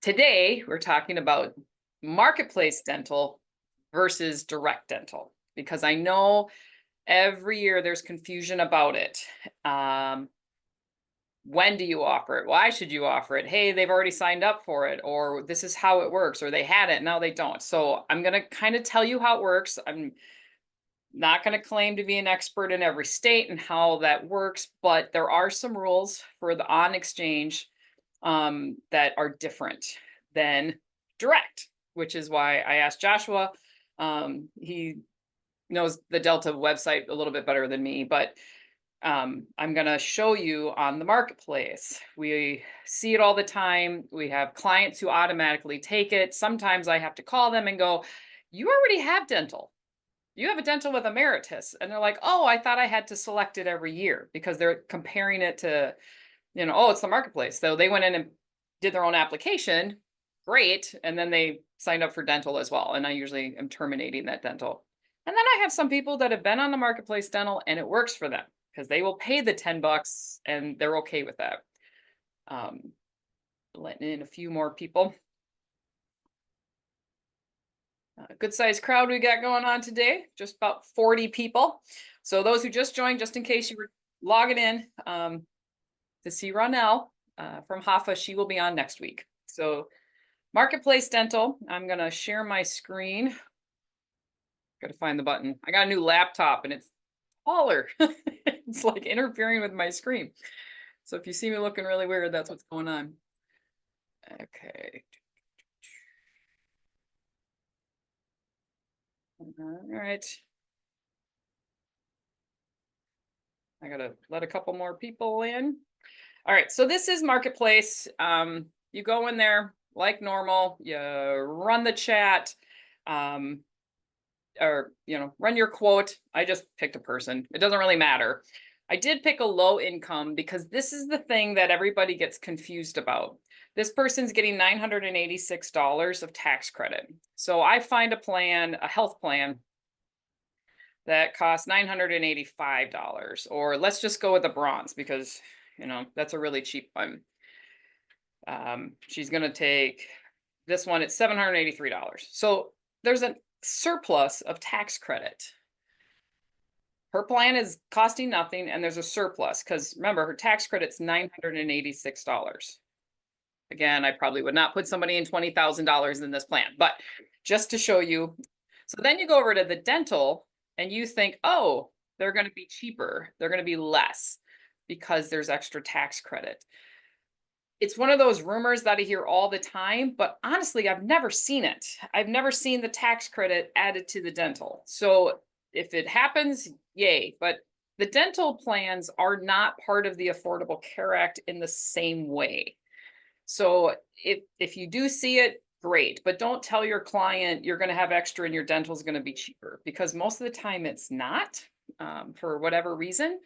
Today, we're talking about marketplace dental versus direct dental because I know every year there's confusion about it. Um, when do you offer it? Why should you offer it? Hey, they've already signed up for it, or this is how it works, or they had it, now they don't. So I'm going to kind of tell you how it works. I'm not going to claim to be an expert in every state and how that works, but there are some rules for the on exchange that are different than direct, which is why I asked Joshua. He knows the Delta website a little bit better than me, but I'm going to show you on the marketplace. We see it all the time. We have clients who automatically take it. Sometimes I have to call them and go, you already have dental. You have a dental with Emeritus. And they're like, oh, I thought I had to select it every year because they're comparing it to, oh, it's the marketplace. So they went in and did their own application. Great. And then they signed up for dental as well. And I usually am terminating that dental. And then I have some people that have been on the marketplace dental and it works for them because they will pay the $10 and they're okay with that. Letting in a few more people. Good sized crowd we got going on today, just about 40 people. So those who just joined, just in case you were logging in to see Ronell from HAFA, she will be on next week. So Marketplace Dental, I'm going to share my screen. Got to find the button. I got a new laptop and it's taller. It's like interfering with my screen. So if you see me looking really weird, that's what's going on. Okay. All right. I got to let a couple more people in. All right. So this is Marketplace. You go in there like normal, you run the chat, or, run your quote. I just picked a person. It doesn't really matter. I did pick a low income because this is the thing that everybody gets confused about. This person's getting $986 of tax credit. So I find a health plan that costs $985, or let's just go with the bronze because, that's a really cheap one. She's going to take this one. It's $783. So there's a surplus of tax credit. Her plan is costing nothing and there's a surplus because remember her tax credit's $986. Again, I probably would not put somebody in $20,000 in this plan, but just to show you. So then you go over to the dental and you think, oh, they're going to be cheaper. They're going to be less because there's extra tax credit. It's one of those rumors that I hear all the time, but honestly, I've never seen it. I've never seen the tax credit added to the dental. So if it happens, yay. But the dental plans are not part of the Affordable Care Act in the same way. So if you do see it, great. But don't tell your client you're going to have extra and your dental is going to be cheaper because most of the time it's not, for whatever reason.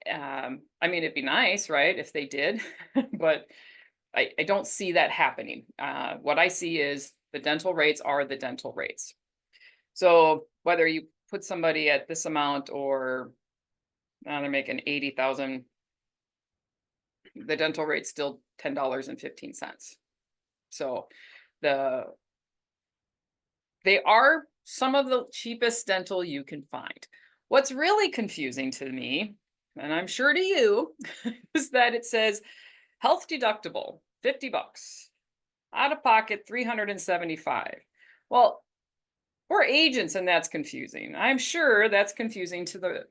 I mean, it'd be nice, right, if they did, but I don't see that happening. What I see is the dental rates are the dental rates. So whether you put somebody at this amount or they're making 80,000, the dental rate's still $10.15. So they are some of the cheapest dental you can find. What's really confusing to me, and I'm sure to you, is that it says health deductible, $50. Out of pocket, $375. Well, we're agents and that's confusing. I'm sure that's confusing to the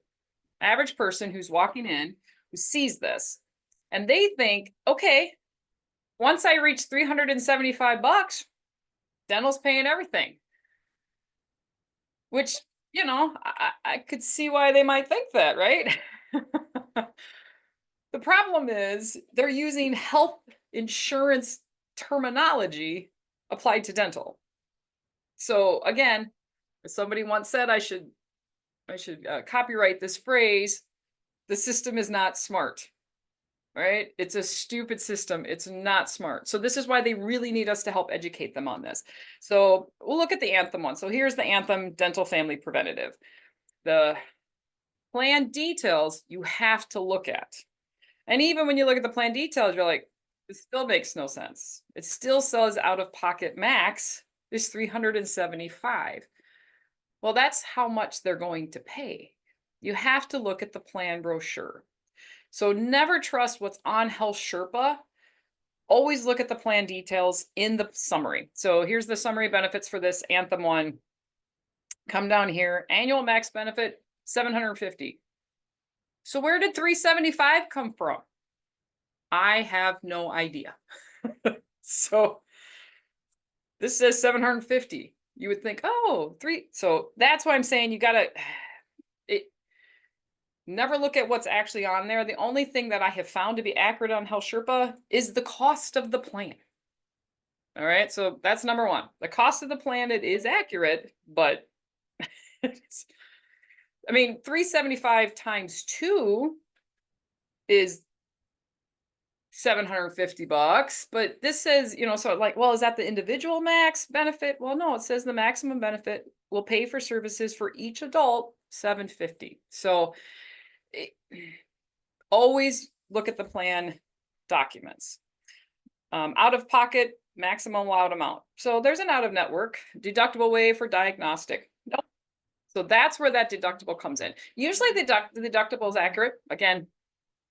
average person who's walking in, who sees this, and they think, okay, once I reach $375, dental's paying everything. Which, I could see why they might think that, right? The problem is they're using health insurance terminology applied to dental. So again, somebody once said I should copyright this phrase. The system is not smart, right? It's a stupid system. It's not smart. So this is why they really need us to help educate them on this. So we'll look at the Anthem one. So here's the Anthem Dental Family Preventative. The plan details you have to look at. And even when you look at the plan details, you're like, It still makes no sense. It still says out of pocket max is 375. Well, that's how much they're going to pay. You have to look at the plan brochure. So never trust what's on Health Sherpa. Always look at the plan details in the summary. So here's the summary benefits for this Anthem one. Come down here, annual max benefit 750. So where did 375 come from? I have no idea. So this says 750. You would think, oh, three. So that's why I'm saying you gotta never look at what's actually on there. The only thing that I have found to be accurate on Health Sherpa is the cost of the plan. All right, so that's number one. The cost of the plan, it is accurate, but I mean, 375 times 2 is $750, but this says, so like, well, is that the individual max benefit? Well, no, it says the maximum benefit will pay for services for each adult, $750. So always look at the plan documents. Out of pocket, maximum allowed amount. So there's an out of network deductible way for diagnostic. Nope. So that's where that deductible comes in. Usually the deductible is accurate. Again,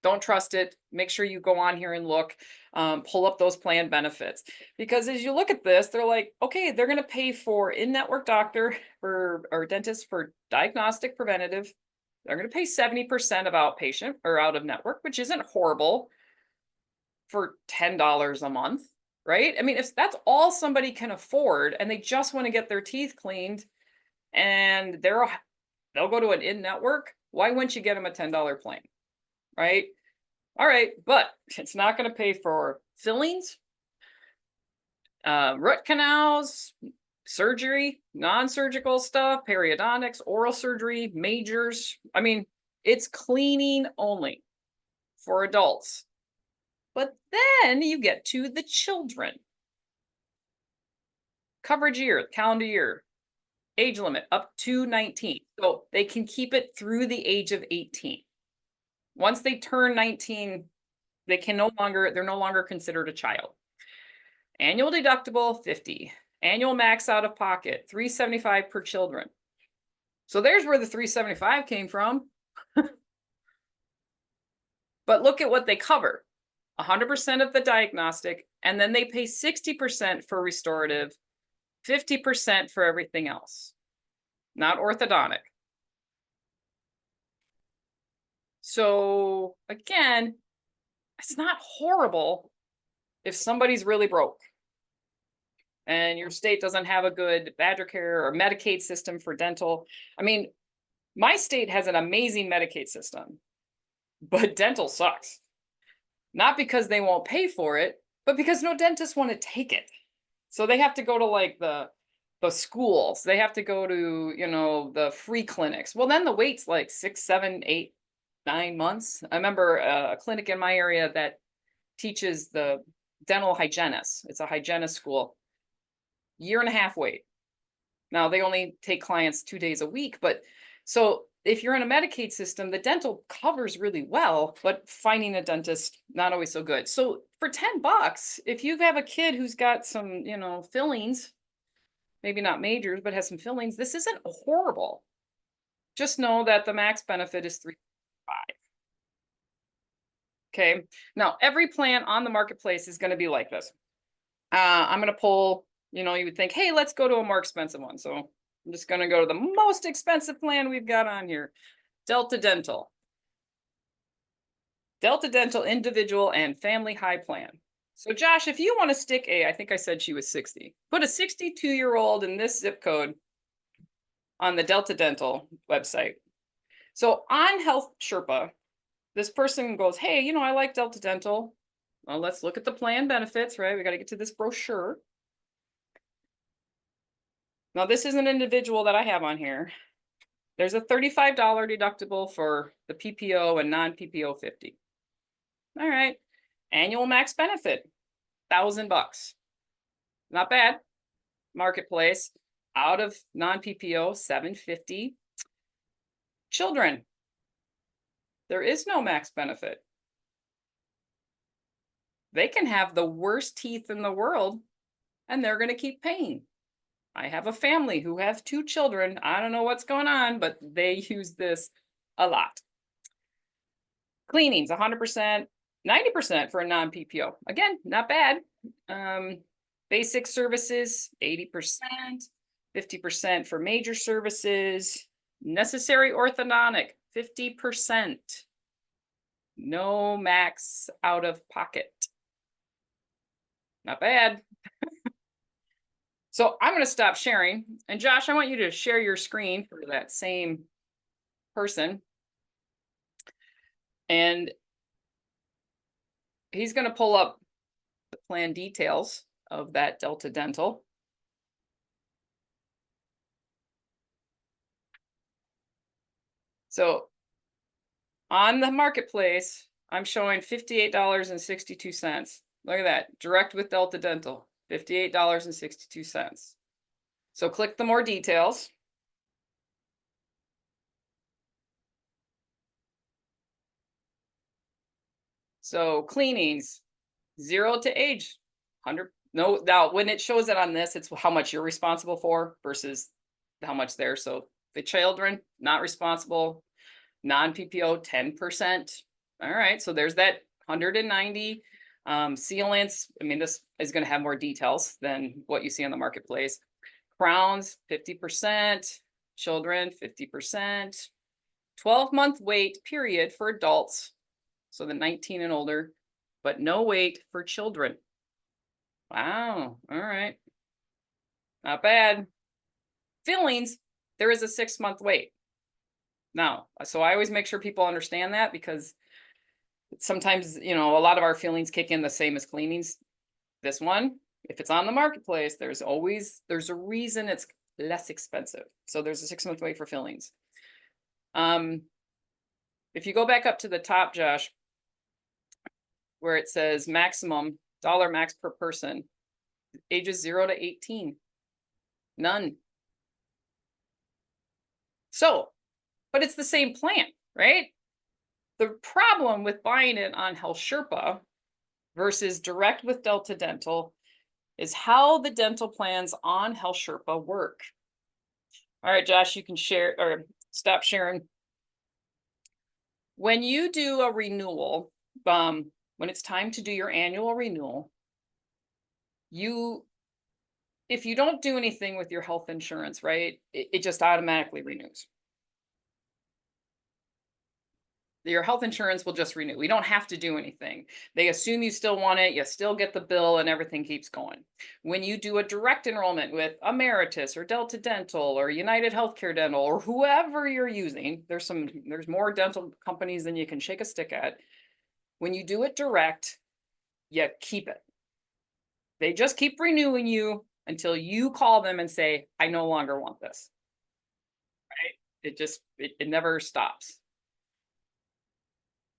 don't trust it. Make sure you go on here and look, pull up those plan benefits. Because as you look at this, they're like, okay, they're going to pay for in-network doctor or dentist for diagnostic preventative. They're going to pay 70% of outpatient or out of network, which isn't horrible for $10 a month, right? I mean, if that's all somebody can afford and they just want to get their teeth cleaned and they'll go to an in-network, why wouldn't you get them a $10 plan? Right? All right, but it's not going to pay for fillings, root canals, surgery, non-surgical stuff, periodontics, oral surgery, majors. I mean, it's cleaning only for adults. But then you get to the children. Coverage year, calendar year, age limit up to 19. So they can keep it through the age of 18. Once they turn 19, they're no longer considered a child. Annual deductible, 50. Annual max out of pocket, 375 per children. So there's where the 375 came from. But look at what they cover. 100% of the diagnostic, and then they pay 60% for restorative, 50% for everything else, not orthodontic. So again, it's not horrible if somebody's really broke and your state doesn't have a good Badger Care or Medicaid system for dental. I mean, my state has an amazing Medicaid system, but dental sucks. Not because they won't pay for it, but because no dentists want to take it. So they have to go to like the schools. They have to go to, the free clinics. Well, then the wait's like 6, 7, 8, 9 months. I remember a clinic in my area that teaches the dental hygienists. It's a hygienist school. 1.5 year wait. Now they only take clients 2 days a week, but so if you're in a Medicaid system, the dental covers really well, but finding a dentist, not always so good. So for $10, if you have a kid who's got some, fillings, maybe not majors, but has some fillings, this isn't horrible. Just know that the max benefit is $375. Okay. Now every plan on the marketplace is going to be like this. I'm going to pull, you would think, hey, let's go to a more expensive one. So I'm just going to go to the most expensive plan we've got on here. Delta Dental. Delta Dental individual and family high plan. So Josh, if you want to stick I think I said she was 60. Put a 62-year-old in this zip code on the Delta Dental website. So on Health Sherpa, this person goes, hey, I like Delta Dental. Well, let's look at the plan benefits, right? We got to get to this brochure. Now, this is an individual that I have on here. There's a $35 deductible for the PPO and non-PPO 50. All right. Annual max benefit, $1,000. Not bad. Marketplace, out of non-PPO, $750. Children, there is no max benefit. They can have the worst teeth in the world and they're going to keep paying. I have a family who have 2 children. I don't know what's going on, but they use this a lot. Cleanings, 100%, 90% for a non-PPO. Again, not bad. Basic services, 80%, 50% for major services. Necessary orthodontic, 50%. No max out of pocket. Not bad. So I'm going to stop sharing. And Josh, I want you to share your screen for that same person. And he's going to pull up the plan details of that Delta Dental. So on the marketplace, I'm showing $58.62. Look at that, direct with Delta Dental, $58.62. So click the more details. So cleanings, 0 to age, 100. No, now when it shows it on this, it's how much you're responsible for versus how much there. So the children, not responsible, non-PPO, 10%. All right, so there's that 190. Sealants, I mean, this is going to have more details than what you see on the marketplace. Crowns, 50%, children, 50%, 12-month wait period for adults, so the 19 and older, but no wait for children. Wow, all right. Not bad. Fillings, there is a 6-month wait. Now, so I always make sure people understand that because sometimes, a lot of our fillings kick in the same as cleanings. This one, if it's on the marketplace, there's a reason it's less expensive. So there's a 6-month wait for fillings. If you go back up to the top, Josh, where it says maximum dollar max per person, ages 0 to 18, none. So, but it's the same plan, right? The problem with buying it on HealthSherpa versus direct with Delta Dental is how the dental plans on HealthSherpa work. All right, Josh, you can share or stop sharing. When you do a renewal, when it's time to do your annual renewal, if you don't do anything with your health insurance, right, it just automatically renews. Your health insurance will just renew. We don't have to do anything. They assume you still want it, you still get the bill, and everything keeps going. When you do a direct enrollment with Emeritus or Delta Dental or United Healthcare Dental or whoever you're using, there's more dental companies than you can shake a stick at. When you do it direct, you keep it. They just keep renewing you until you call them and say, I no longer want this. Right? It never stops.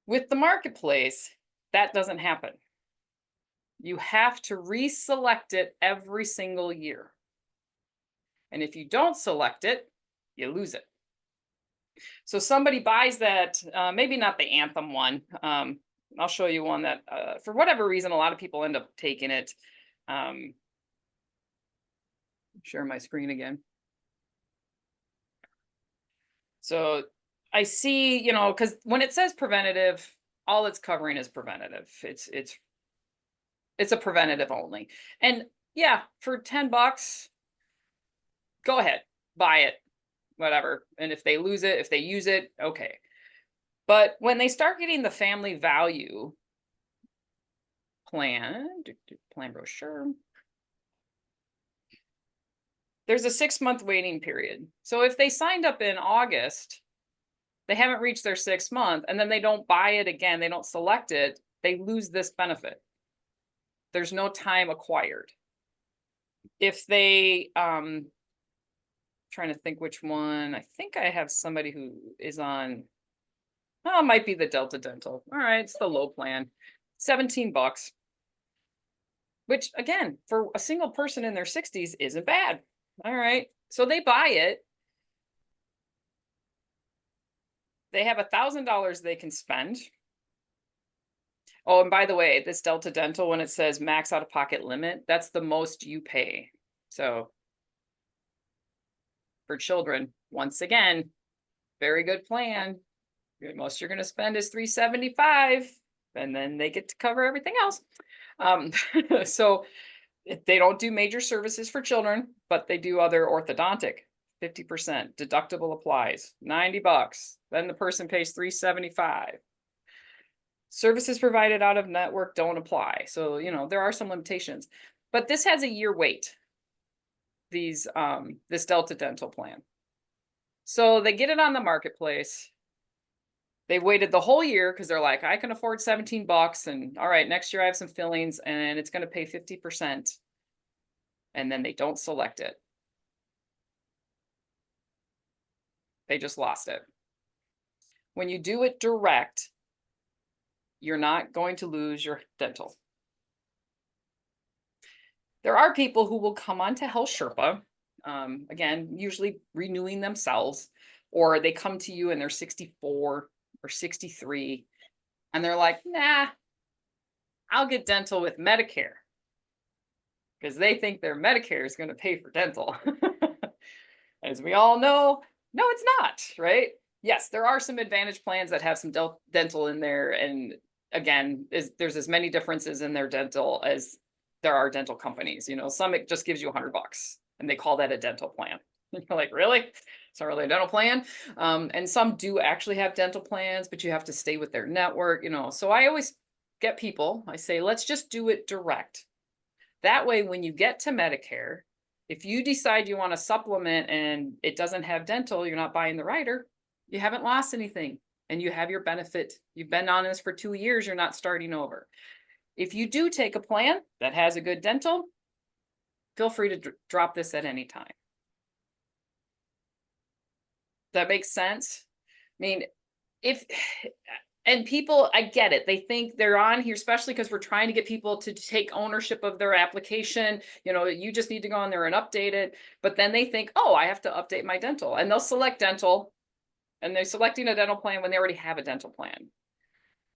With the marketplace, that doesn't happen. You have to reselect it every single year. And if you don't select it, you lose it. So somebody buys that, maybe not the Anthem one. I'll show you one that, for whatever reason, a lot of people end up taking it. Share my screen again. So I see, because when it says preventative, all it's covering is preventative. It's a preventative only. And yeah, for $10, go ahead, buy it, whatever. And if they lose it, if they use it, okay. But when they start getting the family value plan brochure, there's a 6-month waiting period. So if they signed up in August, they haven't reached their 6th month, and then they don't buy it again, they don't select it, they lose this benefit. There's no time acquired. If they, trying to think which one, I think I have somebody who is on, it might be the Delta Dental. All right, it's the low plan, $17, which again, for a single person in their 60s isn't bad. All right, so they buy it. They have $1,000 they can spend. Oh, and by the way, this Delta Dental, when it says max out of pocket limit, that's the most you pay. So for children, once again, very good plan. Most you're going to spend is 375, and then they get to cover everything else. Um, so they don't do major services for children, but they do other orthodontic. 50% deductible applies, $90. Then the person pays 375. Services provided out of network don't apply. So, there are some limitations. But this has a year wait. This Delta Dental plan. So they get it on the marketplace. They've waited the whole year because they're like, I can afford $17 and all right, next year I have some fillings and it's going to pay 50%. And then they don't select it. They just lost it. When you do it direct, you're not going to lose your dental. There are people who will come on to Health Sherpa, again, usually renewing themselves, or they come to you and they're 64 or 63, and they're like, nah, I'll get dental with Medicare because they think their Medicare is going to pay for dental. As we all know, no, it's not, right? Yes, there are some Advantage plans that have some dental in there. And again, there's as many differences in their dental as there are dental companies. Some it just gives you $100 and they call that a dental plan. And you're like, really? It's not really a dental plan. And some do actually have dental plans, but you have to stay with their network, So I always get people, I say, let's just do it direct. That way, when you get to Medicare, if you decide you want to supplement and it doesn't have dental, you're not buying the rider, you haven't lost anything and you have your benefit. You've been on this for 2 years, you're not starting over. If you do take a plan that has a good dental, feel free to drop this at any time. That makes sense? I mean, and people, I get it. They think they're on here, especially because we're trying to get people to take ownership of their application. You just need to go on there and update it. But then they think, oh, I have to update my dental. And they'll select dental. And they're selecting a dental plan when they already have a dental plan,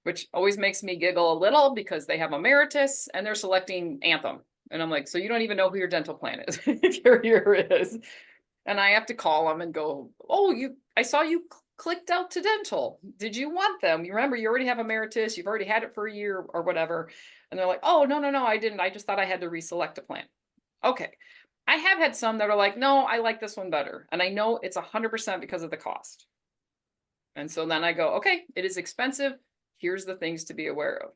which always makes me giggle a little because they have Emeritus and they're selecting Anthem. And I'm like, so you don't even know who your dental plan is, carrier is. And I have to call them and go, oh, I saw you clicked out to dental. Did you want them? You remember you already have Emeritus, you've already had it for a year or whatever. And they're like, oh, no, I didn't. I just thought I had to reselect a plan. Okay. I have had some that are like, no, I like this one better. And I know it's 100% because of the cost. And so then I go, okay, it is expensive. Here's the things to be aware of.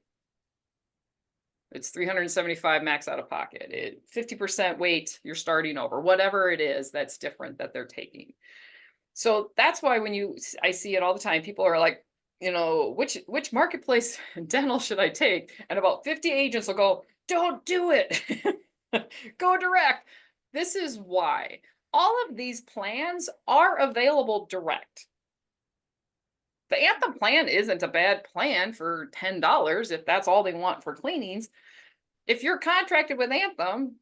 It's 375 max out of pocket. 50% wait, you're starting over, whatever it is that's different that they're taking. So that's why I see it all the time, people are like, which marketplace dental should I take? And about 50 agents will go, don't do it. Go direct. This is why all of these plans are available direct. The Anthem plan isn't a bad plan for $10 if that's all they want for cleanings. If you're contracted with Anthem,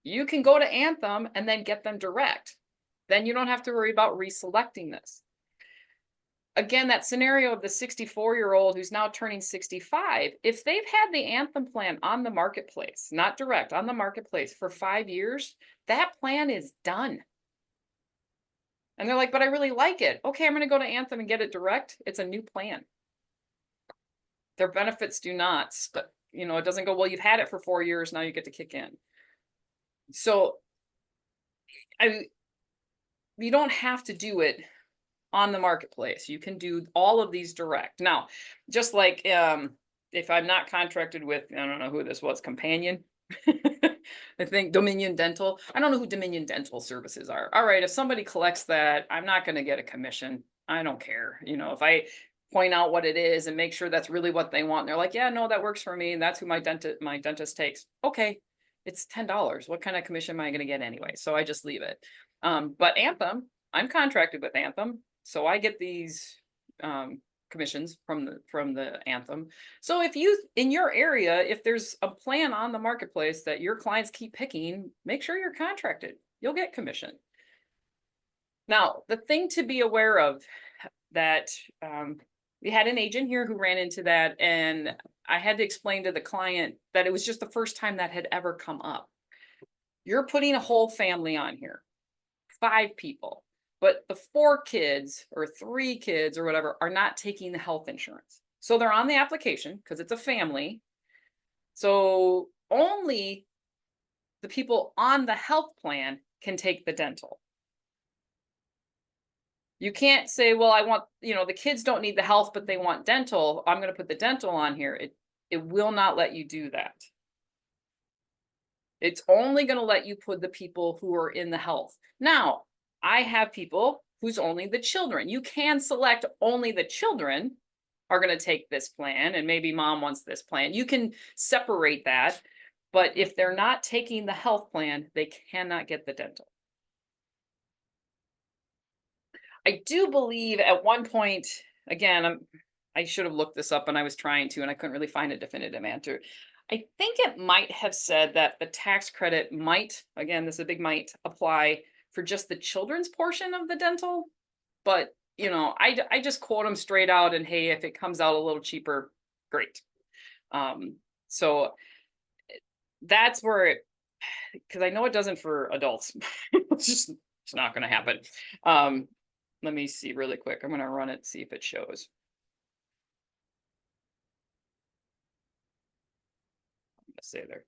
you can go to Anthem and then get them direct. Then you don't have to worry about reselecting this. Again, that scenario of the 64-year-old who's now turning 65, if they've had the Anthem plan on the marketplace, not direct, on the marketplace for 5 years, that plan is done. And they're like, but I really like it. Okay, I'm going to go to Anthem and get it direct. It's a new plan. Their benefits do not, but it doesn't go, well, you've had it for 4 years, now you get to kick in. So you don't have to do it on the marketplace. You can do all of these direct. Now, just like if I'm not contracted with, I don't know who this was, Companion. I think Dominion Dental. I don't know who Dominion Dental services are. All right, if somebody collects that, I'm not going to get a commission. I don't care. If I point out what it is and make sure that's really what they want, and they're like, yeah, no, that works for me, and that's who my dentist takes. Okay, it's $10. What kind of commission am I going to get anyway? So I just leave it. But Anthem, I'm contracted with Anthem, so I get these commissions from the Anthem. So if you, in your area, if there's a plan on the marketplace that your clients keep picking, make sure you're contracted. You'll get commission. Now, the thing to be aware of that we had an agent here who ran into that, and I had to explain to the client that it was just the first time that had ever come up. You're putting a whole family on here, 5 people, but the 4 kids or 3 kids or whatever are not taking the health insurance. So they're on the application because it's a family. So only the people on the health plan can take the dental. You can't say, well, I want, the kids don't need the health, but they want dental. I'm going to put the dental on here. It will not let you do that. It's only going to let you put the people who are in the health. Now, I have people who's only the children. You can select only the children are going to take this plan, and maybe mom wants this plan. You can separate that. But if they're not taking the health plan, they cannot get the dental. I do believe at one point, again, I should have looked this up and I was trying to, and I couldn't really find a definitive answer. I think it might have said that the tax credit might, again, this is a big might, apply for just the children's portion of the dental. But, I just quote them straight out and hey, if it comes out a little cheaper, great. So that's where because I know it doesn't for adults. It's not going to happen. Let me see really quick. I'm going to run it, see if it shows. I'm going to say there.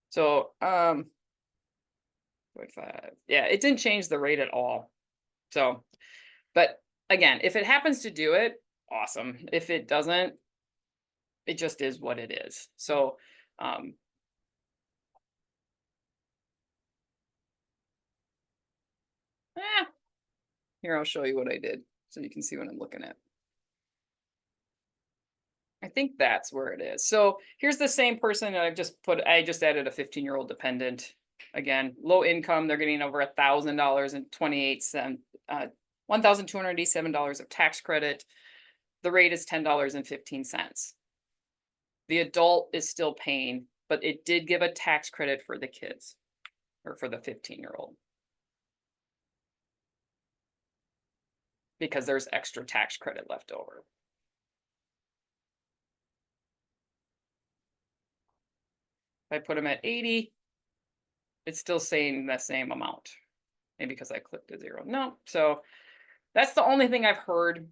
So, 0.5. Yeah, it didn't change the rate at all. So, but again, if it happens to do it, awesome. If it doesn't, it just is what it is. So, here, I'll show you what I did so you can see what I'm looking at. I think that's where it is. So here's the same person that I just added a 15-year-old dependent. Again, low income, they're getting over $1,000 and 28 cents, $1,287 of tax credit. The rate is $10.15. The adult is still paying, but it did give a tax credit for the kids or for the 15-year-old. Because there's extra tax credit left over. If I put them at 80, it's still saying the same amount. Maybe because I clicked a 0. No, so that's the only thing I've heard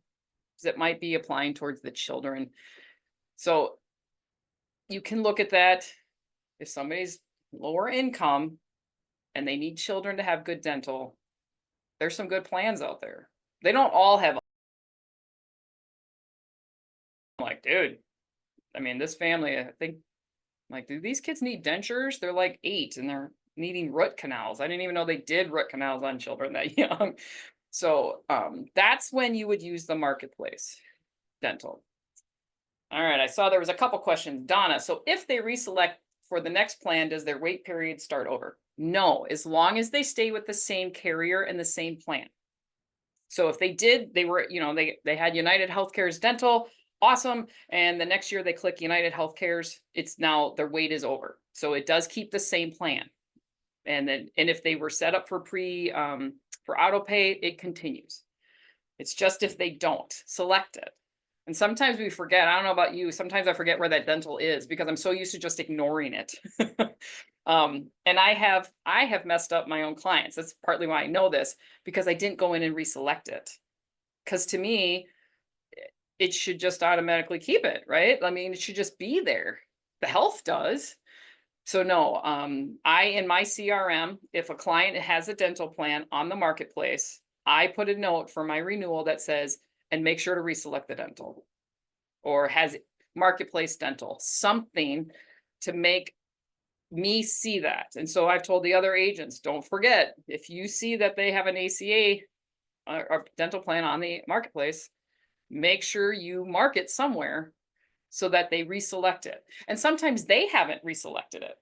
that might be applying towards the children. So you can look at that if somebody's lower income and they need children to have good dental. There's some good plans out there. They don't all have like, dude, I mean, this family, I think, like, do these kids need dentures? They're like 8 and they're needing root canals. I didn't even know they did root canals on children that young. So that's when you would use the marketplace dental. All right, I saw there was a couple questions. Donna, so if they reselect for the next plan, does their wait period start over? No, as long as they stay with the same carrier and the same plan. So if they did, they were, they had United Healthcare's dental, awesome. And the next year they click United Healthcare's, it's now their wait is over. So it does keep the same plan. And if they were set up for for auto pay, it continues. It's just if they don't select it. And sometimes we forget, I don't know about you, sometimes I forget where that dental is because I'm so used to just ignoring it. And I have messed up my own clients. That's partly why I know this, because I didn't go in and reselect it. Because to me, it should just automatically keep it, right? I mean, it should just be there. The health does. So no, in my CRM, if a client has a dental plan on the marketplace, I put a note for my renewal that says, and make sure to reselect the dental or has marketplace dental, something to make me see that. And so I've told the other agents, don't forget, if you see that they have an ACA or dental plan on the marketplace, make sure you mark it somewhere so that they reselect it. And sometimes they haven't reselected it.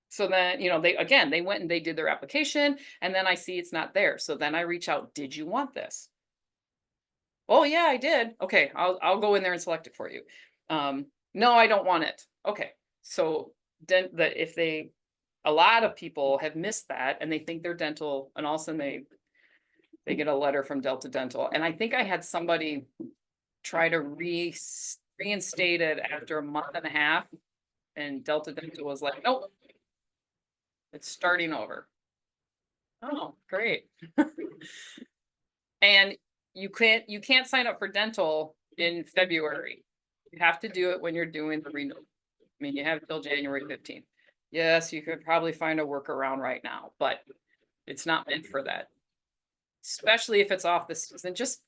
So then, they went and they did their application and then I see it's not there. So then I reach out, did you want this? Oh yeah, I did. Okay, I'll go in there and select it for you. No, I don't want it. Okay. So then a lot of people have missed that and they think they're dental and all of a sudden they get a letter from Delta Dental. And I think I had somebody try to reinstate it after a month and a half. And Delta Dental was like, nope, it's starting over. Oh, great. And you can't sign up for dental in February. You have to do it when you're doing the renewal. I mean, you have till January 15th. Yes, you could probably find a workaround right now, but it's not meant for that. Especially if it's off the season, just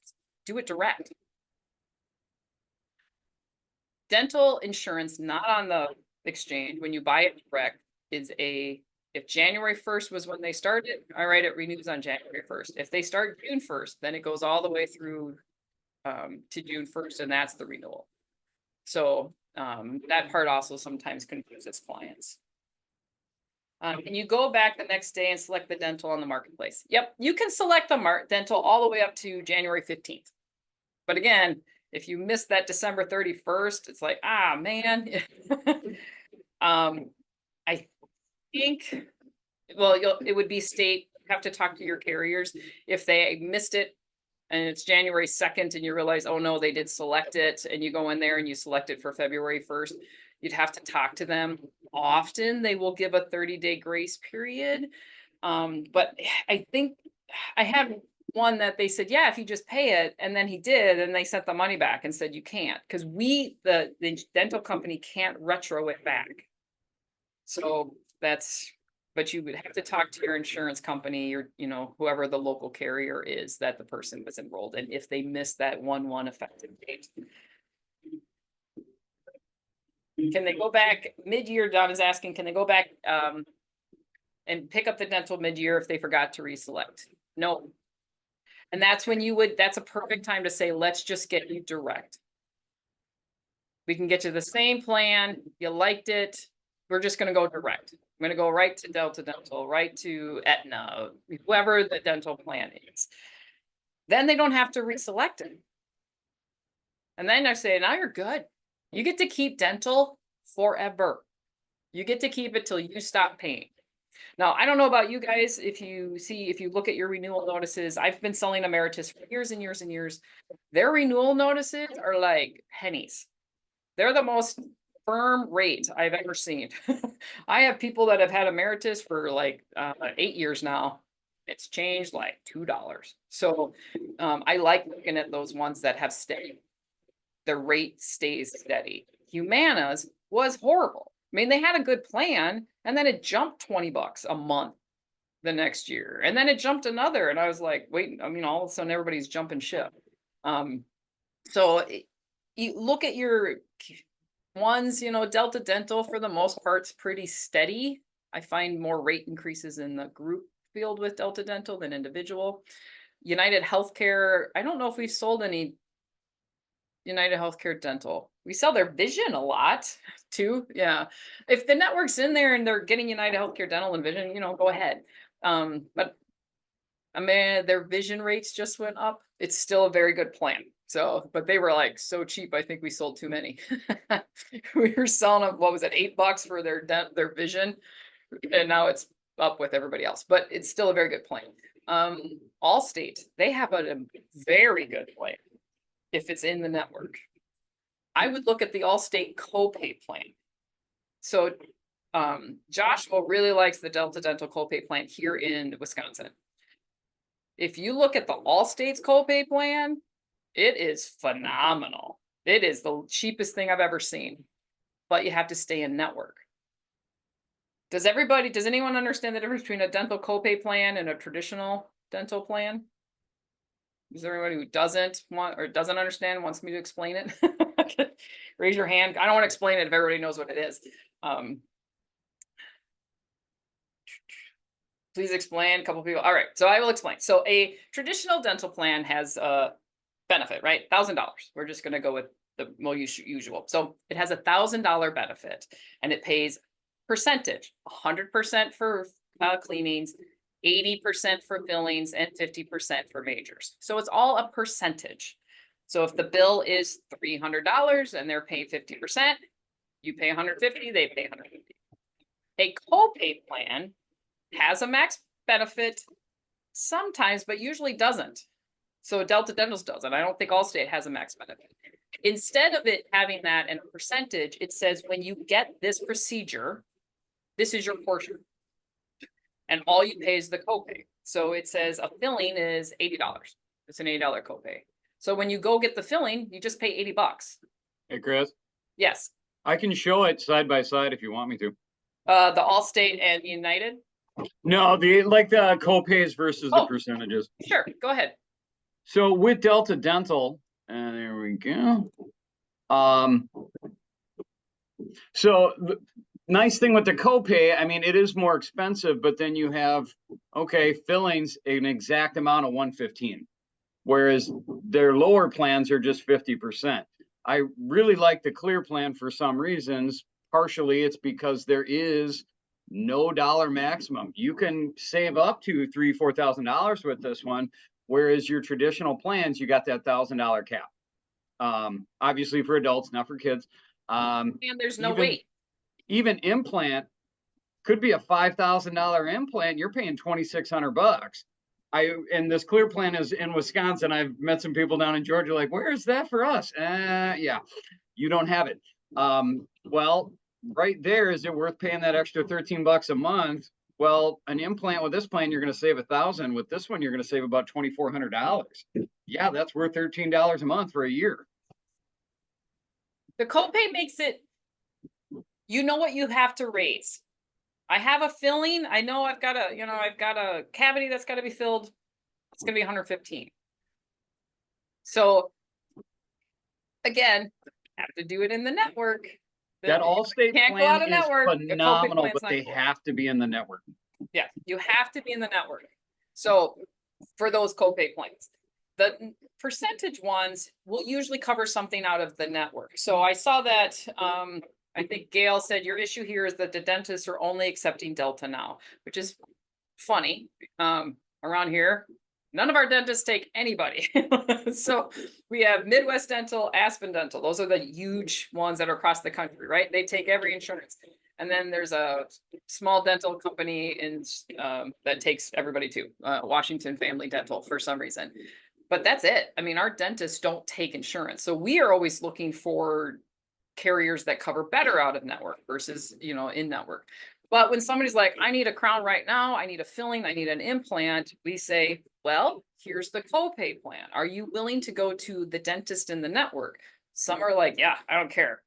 do it direct. Dental insurance, not on the exchange, when you buy it direct, is if January 1st was when they started, all right, it renews on January 1st. If they start June 1st, then it goes all the way through to June 1st, and that's the renewal. So that part also sometimes confuses clients. And you go back the next day and select the dental on the marketplace. Yep, you can select the dental all the way up to January 15th. But again, if you miss that December 31st, it's like, ah, man. I think, well, it would be state, you have to talk to your carriers. If they missed it and it's January 2nd and you realize, oh no, they did select it, and you go in there and you select it for February 1st, you'd have to talk to them. Often they will give a 30-day grace period. But I think I had one that they said, yeah, if you just pay it, and then he did, and they sent the money back and said, you can't, because the dental company can't retro it back. So but you would have to talk to your insurance company or, whoever the local carrier is that the person was enrolled in, if they missed that 1/1 effective date. Can they go back mid-year? Don is asking, can they go back and pick up the dental mid-year if they forgot to reselect? No. And that's when that's a perfect time to say, let's just get you direct. We can get you the same plan. You liked it. We're just going to go direct. I'm going to go right to Delta Dental, right to Aetna, whoever the dental plan is. Then they don't have to reselect it. And then I say, now you're good. You get to keep dental forever. You get to keep it till you stop paying. Now, I don't know about you guys. If you look at your renewal notices, I've been selling Emeritus for years and years and years. Their renewal notices are like pennies. They're the most firm rate I've ever seen. I have people that have had Emeritus for like 8 years now. It's changed like $2. So I like looking at those ones that have steady. The rate stays steady. Humana's was horrible. I mean, they had a good plan, and then it jumped $20 a month the next year, and then it jumped another, and I was like, wait, I mean, all of a sudden everybody's jumping ship. So you look at your ones, Delta Dental for the most part's pretty steady. I find more rate increases in the group field with Delta Dental than individual. United Healthcare, I don't know if we've sold any United Healthcare Dental. We sell their vision a lot too. Yeah. If the network's in there and they're getting United Healthcare Dental and Vision, go ahead. But I mean, their vision rates just went up. It's still a very good plan. So, but they were like so cheap. I think we sold too many. We were selling them, what was it, $8 for their vision, and now it's up with everybody else. But it's still a very good plan. Allstate, they have a very good plan if it's in the network. I would look at the Allstate copay plan. So Joshua really likes the Delta Dental copay plan here in Wisconsin. If you look at the Allstate's copay plan, it is phenomenal. It is the cheapest thing I've ever seen, but you have to stay in network. Does anyone understand the difference between a dental copay plan and a traditional dental plan? Is there anybody who doesn't want or doesn't understand, wants me to explain it? Raise your hand. I don't want to explain it if everybody knows what it is. Please explain. A couple people. All right, so I will explain. So a traditional dental plan has a benefit, right? $1,000. We're just going to go with the most usual. So it has $1,000 benefit, and it pays percentage, 100% for cleanings, 80% for fillings, and 50% for majors. So it's all a percentage. So if the bill is $300 and they're paying 50%, you pay $150, they pay $150. A copay plan has a max benefit, sometimes, but usually doesn't. So Delta Dentals doesn't. I don't think Allstate has a max benefit. Instead of it having that and a percentage, it says when you get this procedure, this is your portion. And all you pay is the copay. So it says a filling is $80. It's an $80 copay. So when you go get the filling, you just pay $80. Hey, Chris, Yes. I can show it side by side if you want me to. The Allstate and United. No, the copays versus the Oh. percentages. Sure, go ahead. So with Delta Dental, and there we go. So the nice thing with the copay, I mean, it is more expensive, but then you have, okay, fillings an exact amount of 115, whereas their lower plans are just 50%. I really like the clear plan for some reasons. Partially, it's because there is no dollar maximum. You can save up to $3,000, $4,000 with this one, whereas your traditional plans, you got that $1,000 cap. Obviously for adults, not for kids. And there's no wait. Even implant could be a $5,000 implant. You're paying $2,600. And this clear plan is in Wisconsin. I've met some people down in Georgia, like, where is that for us? Yeah, you don't have it. Well, right there, is it worth paying that extra $13 a month? Well, an implant with this plan, you're going to save $1,000. With this one, you're going to save about $2,400. Yeah, that's worth $13 a month for a year. The copay makes it, you know what you have to raise. I have a filling. I know I've got a cavity that's got to be filled. It's going to be 115. So again, have to do it in the network. That Allstate Can't go out plan of is network. phenomenal, but they have to be in the network. Yeah, you have to be in the network. So for those copay plans, the percentage ones will usually cover something out of the network. So I saw that, I think Gail said your issue here is that the dentists are only accepting Delta now, which is funny. Around here, none of our dentists take anybody. So we have Midwest Dental, Aspen Dental. Those are the huge ones that are across the country, right? They take every insurance. And then there's a small dental company in that takes everybody too, Washington Family Dental for some reason. But that's it. I mean, our dentists don't take insurance. So we are always looking for carriers that cover better out of network versus, in network. But when somebody's like, I need a crown right now, I need a filling, I need an implant, we say, well, here's the copay plan. Are you willing to go to the dentist in the network? Some are like, yeah, I don't care.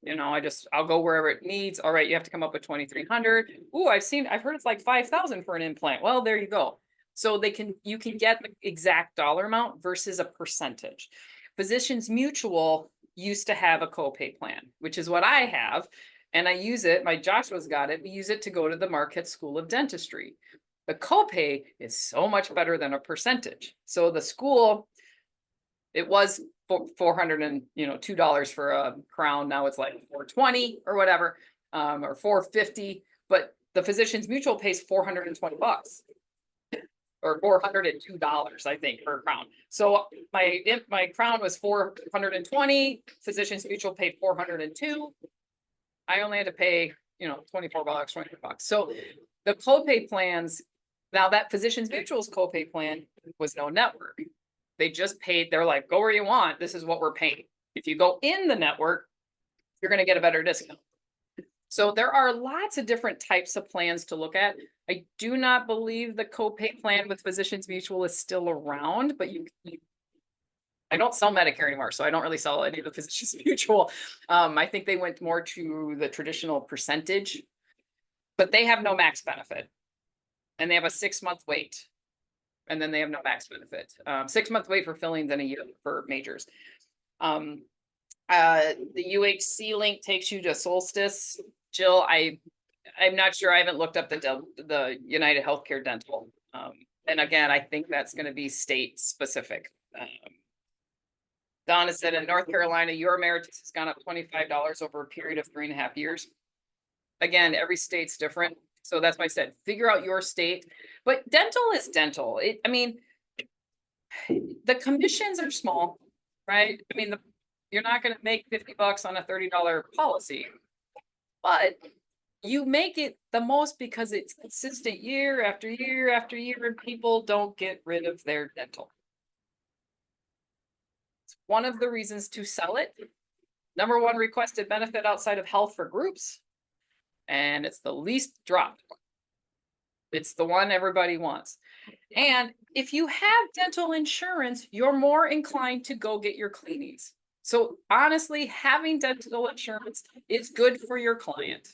I'll go wherever it needs. All right, you have to come up with 2,300. Ooh, I've heard it's like 5,000 for an implant. Well, there you go. So you can get the exact dollar amount versus a percentage. Physicians Mutual used to have a copay plan, which is what I have. And I use it, my Joshua's got it, we use it to go to the Marquette School of Dentistry. The copay is so much better than a percentage. So the school, it was $402 for a crown. Now it's like $420 or whatever, or $450. But the Physicians Mutual pays $420 or $402, I think, per crown. So my crown was $420. Physicians Mutual paid $402. I only had to pay, $24, $25. So the copay plans, now that Physicians Mutual's copay plan was no network. They just paid, they're like, go where you want. This is what we're paying. If you go in the network, you're going to get a better discount. So there are lots of different types of plans to look at. I do not believe the copay plan with Physicians Mutual is still around, but I don't sell Medicare anymore, so I don't really sell any of the Physicians Mutual. I think they went more to the traditional percentage, but they have no max benefit. And they have a 6-month wait. And then they have no max benefit. 6-month wait for fillings and a year for majors. The UHC link takes you to Solstice. Jill, I'm not sure. I haven't looked up the United Healthcare Dental. And again, I think that's going to be state specific. Donna said in North Carolina, your emeritus has gone up $25 over a period of 3.5 years. Again, every state's different. So that's why I said, figure out your state. But dental is dental. The commissions are small, right? I mean, you're not going to make $50 on a $30 policy, but you make it the most because it's consistent year after year after year, and people don't get rid of their dental. It's one of the reasons to sell it. Number one requested benefit outside of health for groups, and it's the least dropped. It's the one everybody wants. And if you have dental insurance, you're more inclined to go get your cleanings. So honestly, having dental insurance is good for your client.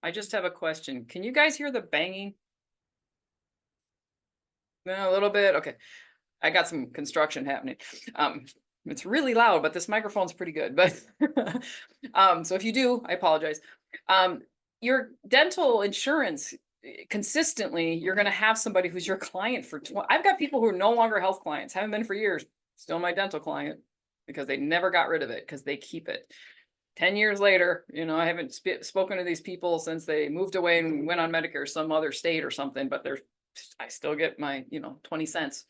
I just have a question. Can you guys hear the banging? No, a little bit. Okay. I got some construction happening. It's really loud, but this microphone's pretty good. But so if you do, I apologize. Your dental insurance consistently, you're going to have somebody who's your client for I've got people who are no longer health clients, haven't been for years, still my dental client because they never got rid of it because they keep it. 10 years later, I haven't spoken to these people since they moved away and went on Medicare, some other state or something, but I still get my, 20 cents.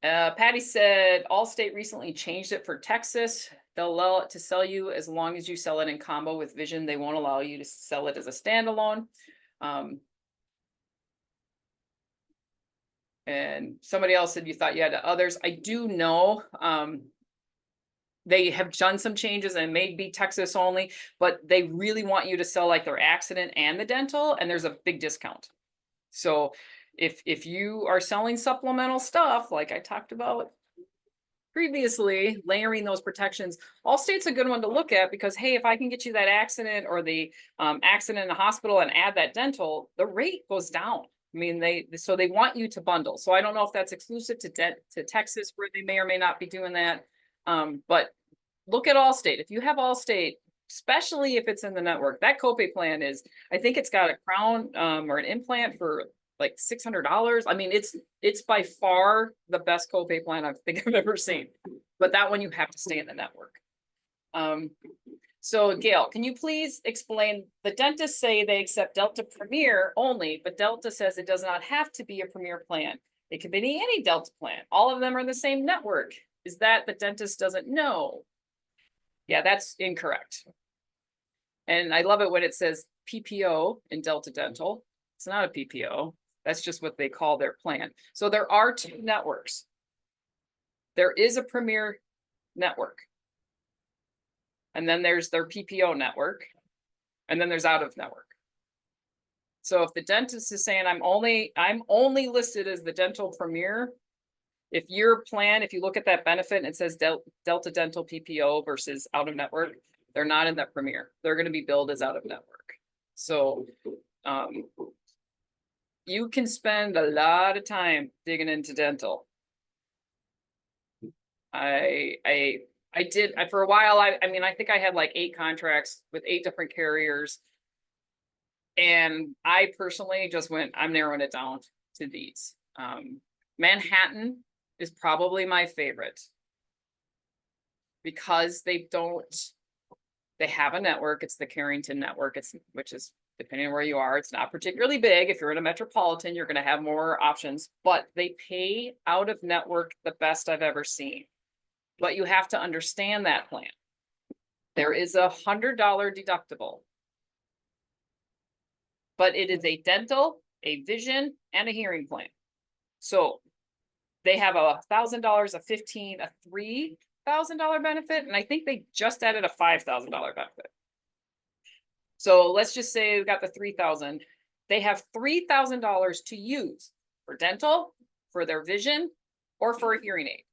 Patty said Allstate recently changed it for Texas. They'll allow it to sell you as long as you sell it in combo with vision. They won't allow you to sell it as a standalone. And somebody else said you thought you had others. I do know they have done some changes and it may be Texas only, but they really want you to sell like their accident and the dental, and there's a big discount. So if you are selling supplemental stuff, like I talked about previously, layering those protections, Allstate's a good one to look at because, hey, if I can get you that accident or the accident in the hospital and add that dental, the rate goes down. I mean, they want you to bundle. So I don't know if that's exclusive to Texas where they may or may not be doing that. But look at Allstate. If you have Allstate, especially if it's in the network, that copay plan is, I think it's got a crown or an implant for like $600. I mean, it's by far the best copay plan I think I've ever seen. But that one you have to stay in the network. So Gail, can you please explain, the dentists say they accept Delta Premier only, but Delta says it does not have to be a Premier plan. It could be any Delta plan. All of them are in the same network. Is that the dentist doesn't know? Yeah, that's incorrect. And I love it when it says PPO in Delta Dental. It's not a PPO. That's just what they call their plan. So there are two networks. There is a Premier network. And then there's their PPO network. And then there's out of network. So if the dentist is saying I'm only listed as the Dental Premier, if your plan, if you look at that benefit and it says Delta Dental PPO versus out of network, they're not in that Premier. They're going to be billed as out of network. So you can spend a lot of time digging into dental. I did for a while. I mean, I think I had like 8 contracts with 8 different carriers. And I personally just went, I'm narrowing it down to these. Manhattan is probably my favorite because they have a network. It's the Carrington network. Which is, depending on where you are, it's not particularly big. If you're in a metropolitan, you're going to have more options, but they pay out of network the best I've ever seen. But you have to understand that plan. There is a $100 deductible, but it is a dental, a vision, and a hearing plan. So they have $1,000, a $1,500, a $3,000 benefit, and I think they just added a $5,000 benefit. So let's just say we've got the $3,000. They have $3,000 to use for dental, for their vision, or for a hearing aid.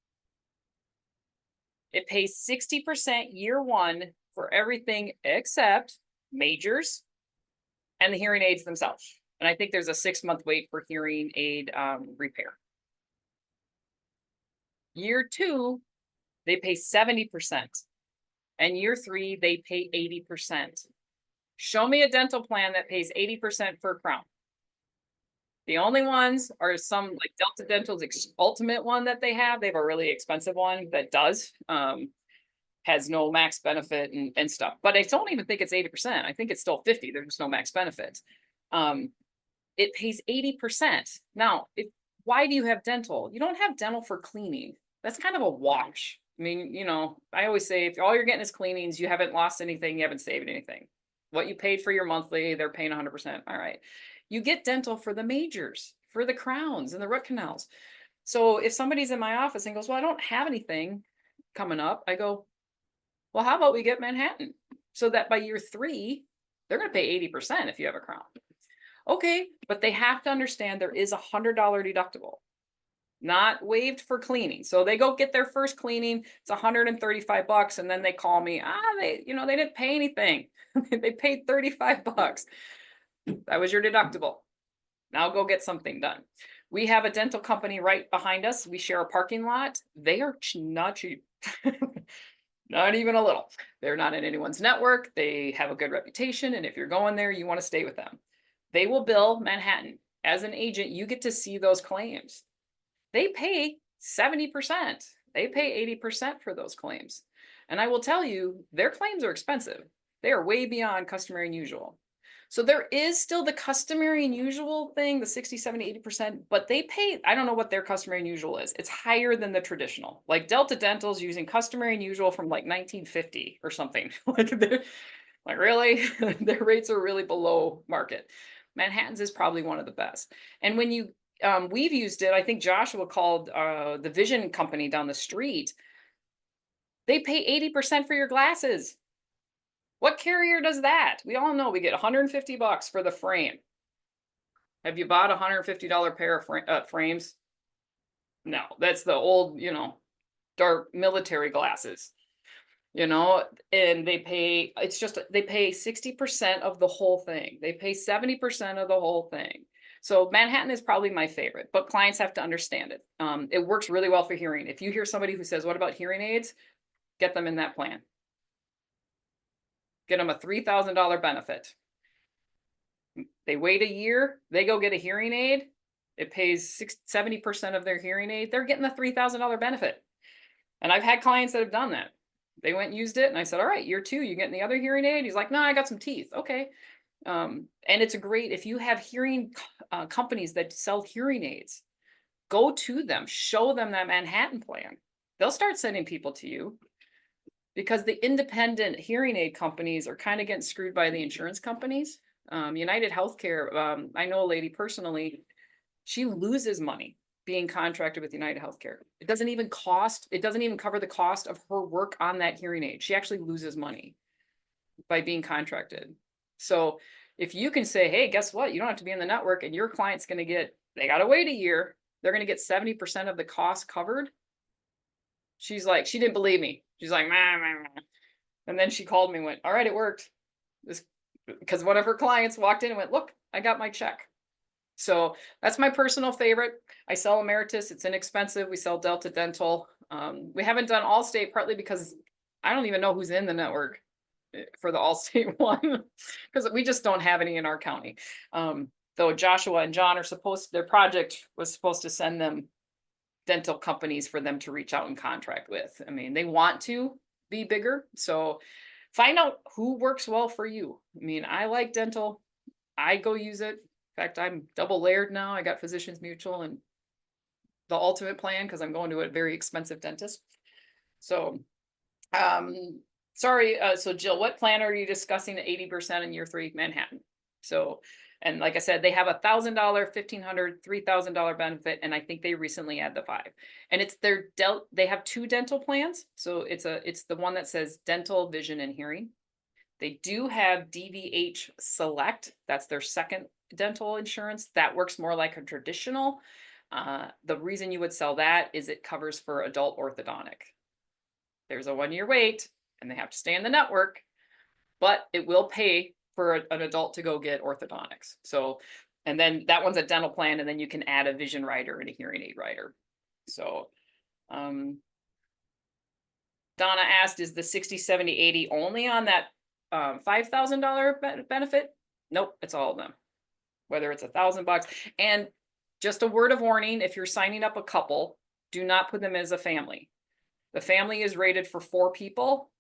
It pays 60% year one for everything except majors and the hearing aids themselves. And I think there's a 6-month wait for hearing aid repair. Year 2, they pay 70%. And year 3, they pay 80%. Show me a dental plan that pays 80% for a crown. The only ones are some like Delta Dental's ultimate one that they have. They have a really expensive one that does, has no max benefit and stuff. But I don't even think it's 80%. I think it's still 50. There's no max benefit. It pays 80%. Now, why do you have dental? You don't have dental for cleaning. That's kind of a wash. I mean, I always say if all you're getting is cleanings, you haven't lost anything, you haven't saved anything. What you paid for your monthly, they're paying 100%. All right. You get dental for the majors, for the crowns and the root canals. So if somebody's in my office and goes, well, I don't have anything coming up, I go, well, how about we get Manhattan so that by year 3, they're going to pay 80% if you have a crown. Okay, but they have to understand there is $100 deductible, not waived for cleaning. So they go get their first cleaning, it's $135, and then they call me, they didn't pay anything. They paid $35. That was your deductible. Now go get something done. We have a dental company right behind us. We share a parking lot. They are not cheap. Not even a little. They're not in anyone's network. They have a good reputation. And if you're going there, you want to stay with them. They will bill Manhattan. As an agent, you get to see those claims. They pay 70%. They pay 80% for those claims. And I will tell you, their claims are expensive. They are way beyond customary and usual. So there is still the customary and usual thing, the 60, 70, 80%, but they pay, I don't know what their customary and usual is. It's higher than the traditional. Like Delta Dental's using customary and usual from like 1950 or something. Like really? Their rates are really below market. Manhattan's is probably one of the best. And when we've used it, I think Joshua called the vision company down the street. They pay 80% for your glasses. What carrier does that? We all know we get $150 for the frame. Have you bought a $150 pair of frames? No, that's the old, dark military glasses, and they pay 60% of the whole thing. They pay 70% of the whole thing. So Manhattan is probably my favorite, but clients have to understand it. It works really well for hearing. If you hear somebody who says, what about hearing aids? Get them in that plan. Get them a $3,000 benefit. They wait a year, they go get a hearing aid. It pays 70% of their hearing aid. They're getting the $3,000 benefit. And I've had clients that have done that. They went and used it, and I said, all right, year 2, you getting the other hearing aid? He's like, no, I got some teeth. Okay. And it's if you have hearing companies that sell hearing aids, go to them, show them that Manhattan plan. They'll start sending people to you. Because the independent hearing aid companies are kind of getting screwed by the insurance companies. United Healthcare, I know a lady personally, she loses money being contracted with United Healthcare. It doesn't even cover the cost of her work on that hearing aid. She actually loses money by being contracted. So if you can say, hey, guess what? You don't have to be in the network and your client's going to they got to wait a year. They're going to get 70% of the cost covered. She's like, she didn't believe me. She's like, nah. And then she called me and went, all right, it worked. Because one of her clients walked in and went, look, I got my check. So that's my personal favorite. I sell Emeritus. It's inexpensive. We sell Delta Dental. We haven't done Allstate partly because I don't even know who's in the network for the Allstate one because we just don't have any in our county. Though Joshua and John their project was supposed to send them dental companies for them to reach out and contract with. I mean, they want to be bigger. So find out who works well for you. I mean, I like dental. I go use it. In fact, I'm double layered now. I got Physicians Mutual and the Ultimate plan because I'm going to a very expensive dentist. So, sorry. So Jill, what plan are you discussing at 80% in year 3, Manhattan? So, and like I said, they have $1,000, $1,500, $3,000 benefit, and I think they recently added the 5. And it's they have 2 dental plans. So it's the one that says dental, vision, and hearing. They do have DVH Select. That's their second dental insurance. That works more like a traditional. The reason you would sell that is it covers for adult orthodontic. There's a 1-year wait, and they have to stay in the network, but it will pay for an adult to go get orthodontics. So, and then that one's a dental plan, and then you can add a vision rider and a hearing aid rider. So, Donna asked, is the 60, 70, 80 only on that $5,000 benefit? Nope, it's all of them, whether it's $1,000. And just a word of warning, if you're signing up a couple, do not put them as a family. The family is rated for 4 people.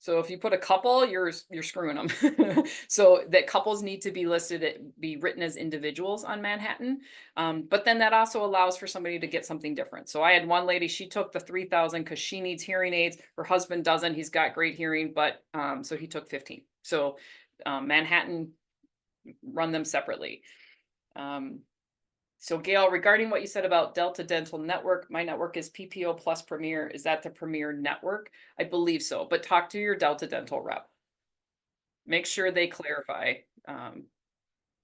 So if you put a couple, you're screwing them. So that couples need to be be written as individuals on Manhattan. But then that also allows for somebody to get something different. So I had one lady, she took the 3,000 because she needs hearing aids. Her husband doesn't. He's got great hearing, but so he took 15. So Manhattan run them separately. So Gail, regarding what you said about Delta Dental Network, my network is PPO plus Premier. Is that the Premier network? I believe so, but talk to your Delta Dental rep. Make sure they clarify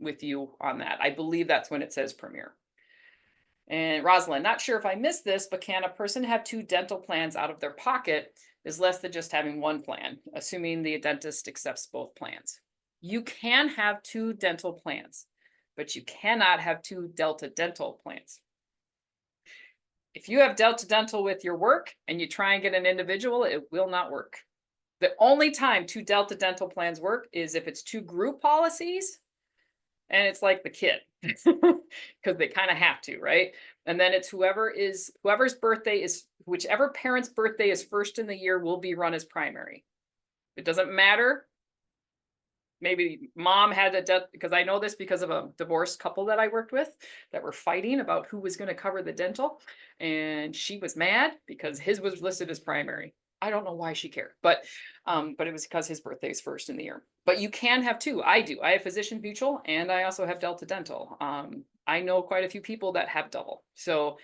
with you on that. I believe that's when it says Premier. And Rosalind, not sure if I missed this, but can a person have 2 dental plans out of their pocket is less than just having one plan, assuming the dentist accepts both plans? You can have 2 dental plans, but you cannot have 2 Delta Dental plans. If you have Delta Dental with your work and you try and get an individual, it will not work. The only time 2 Delta Dental plans work is if it's 2 group policies and it's like the kid because they kind of have to, right? And then it's whoever's birthday is, whichever parent's birthday is first in the year will be run as primary. It doesn't matter. Maybe mom had a death, because I know this because of a divorced couple that I worked with that were fighting about who was going to cover the dental. And she was mad because his was listed as primary. I don't know why she cared, but it was because his birthday is first in the year. But you can have 2. I do. I have Physicians Mutual and I also have Delta Dental. I know quite a few people that have double. So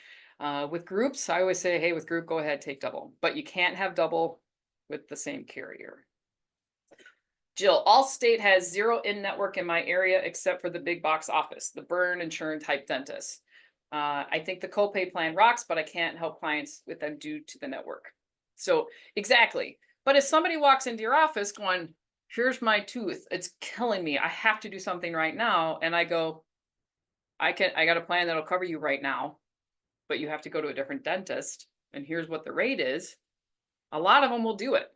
with groups, I always say, hey, with group, go ahead, take double. But you can't have double with the same carrier. Jill, Allstate has 0 in-network in my area except for the big box office, the burn insurance type dentist. I think the copay plan rocks, but I can't help clients with them due to the network. So exactly. But if somebody walks into your office going, here's my tooth, it's killing me, I have to do something right now. And I go, I got a plan that'll cover you right now, but you have to go to a different dentist. And here's what the rate is. A lot of them will do it.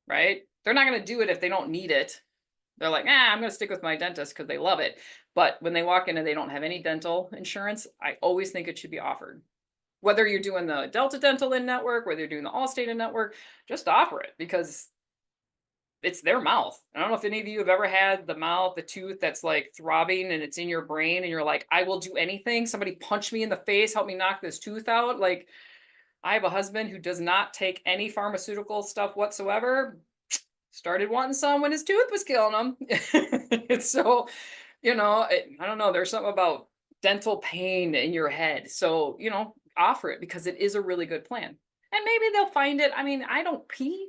Right? They're not going to do it if they don't need it. They're like, I'm going to stick with my dentist because they love it. But when they walk in and they don't have any dental insurance, I always think it should be offered. Whether you're doing the Delta Dental in network, whether you're doing the Allstate in network, just offer it because it's their mouth. I don't know if any of you have ever had the tooth that's like throbbing and it's in your brain and you're like, I will do anything. Somebody punch me in the face, help me knock this tooth out. Like, I have a husband who does not take any pharmaceutical stuff whatsoever. Started wanting some when his tooth was killing him. So, I don't know. There's something about dental pain in your head. So, offer it because it is a really good plan. And maybe they'll find it. I mean,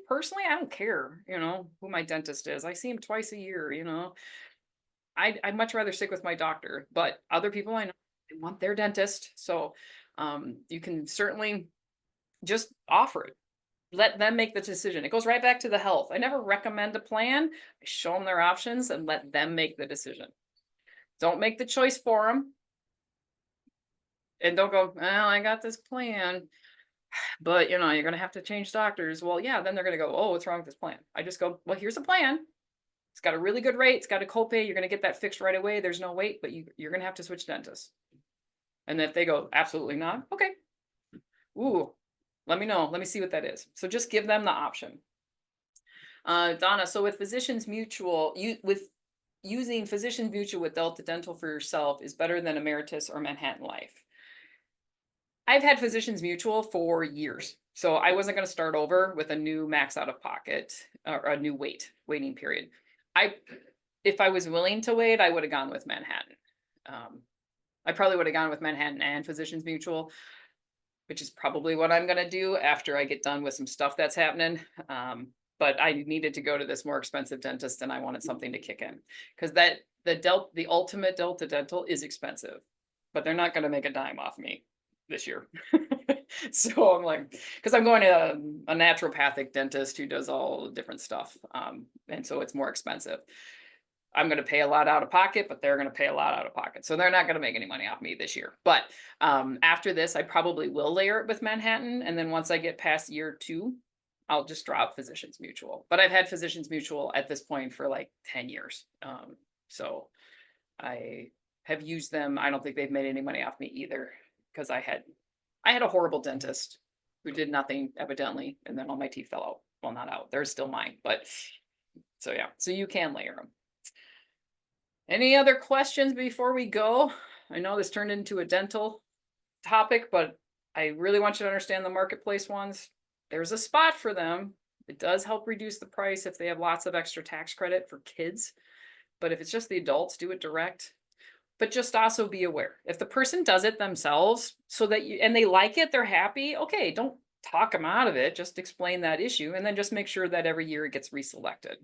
personally, I don't care, who my dentist is. I see him twice a year, I'd much rather stick with my doctor, but other people I know, they want their dentist. So you can certainly just offer it. Let them make the decision. It goes right back to the health. I never recommend a plan. I show them their options and let them make the decision. Don't make the choice for them. And don't go, well, I got this plan, but you're going to have to change doctors. Well, yeah, then they're going to go, oh, what's wrong with this plan? I just go, well, here's a plan. It's got a really good rate. It's got a copay. You're going to get that fixed right away. There's no wait, but you're going to have to switch dentists. And if they go, absolutely not. Okay. Ooh, let me know. Let me see what that is. So just give them the option. Donna, so with Physicians Mutual, using Physicians Mutual with Delta Dental for yourself is better than Emeritus or Manhattan Life. I've had Physicians Mutual for years, so I wasn't going to start over with a new max out of pocket or a new waiting period. If I was willing to wait, I would have gone with Manhattan. I probably would have gone with Manhattan and Physicians Mutual, which is probably what I'm going to do after I get done with some stuff that's happening. But I needed to go to this more expensive dentist and I wanted something to kick in because the ultimate Delta Dental is expensive, but they're not going to make a dime off me this year. So I'm like, because I'm going to a naturopathic dentist who does all different stuff. And so it's more expensive. I'm going to pay a lot out of pocket, but they're going to pay a lot out of pocket. So they're not going to make any money off me this year. But after this, I probably will layer it with Manhattan. And then once I get past year 2, I'll just drop Physicians Mutual. But I've had Physicians Mutual at this point for like 10 years. So I have used them. I don't think they've made any money off me either because I had a horrible dentist who did nothing evidently. And then all my teeth fell out well, not out, they're still mine, but, so yeah, so you can layer them. Any other questions before we go? I know this turned into a dental topic, but I really want you to understand the marketplace ones. There's a spot for them. It does help reduce the price if they have lots of extra tax credit for kids. But if it's just the adults, do it direct. But just also be aware, if the person does it themselves so that you, and they like it, they're happy, okay, don't talk them out of it, just explain that issue and then just make sure that every year it gets reselected.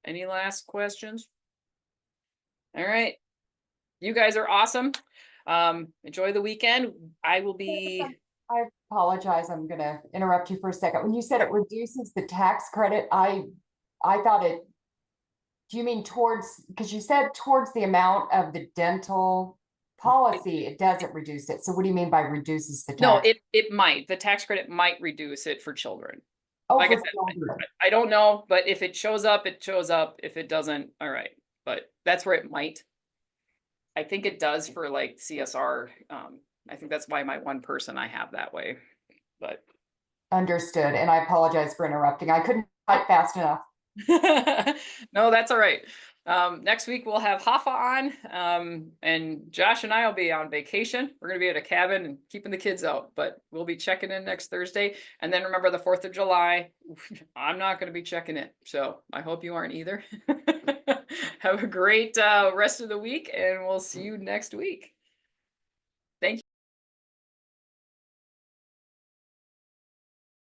Any last questions? All right. You guys are awesome. Enjoy the weekend. I will be, I apologize, I'm gonna interrupt you for a second. When you said it reduces the tax credit, I thought it, do you mean towards, because you said towards the amount of the dental policy, it doesn't reduce it. So what do you mean by reduces the no, tax? it might, the tax credit might reduce it for children. Oh, Like I for said, children. I don't know, but if it shows up, it shows up. If it doesn't, all right. But that's where it might. I think it does for like CSR. I think that's why my one person I have that way. But Understood, and I apologize for interrupting. I couldn't type fast enough. no, that's all right. Next week we'll have Hafa on, and Josh and I will be on vacation. We're gonna be at a cabin and keeping the kids out, but we'll be checking in next Thursday. And then remember the 4th of July, I'm not gonna be checking in, so I hope you aren't either. Have a great rest of the week, and we'll see you next week.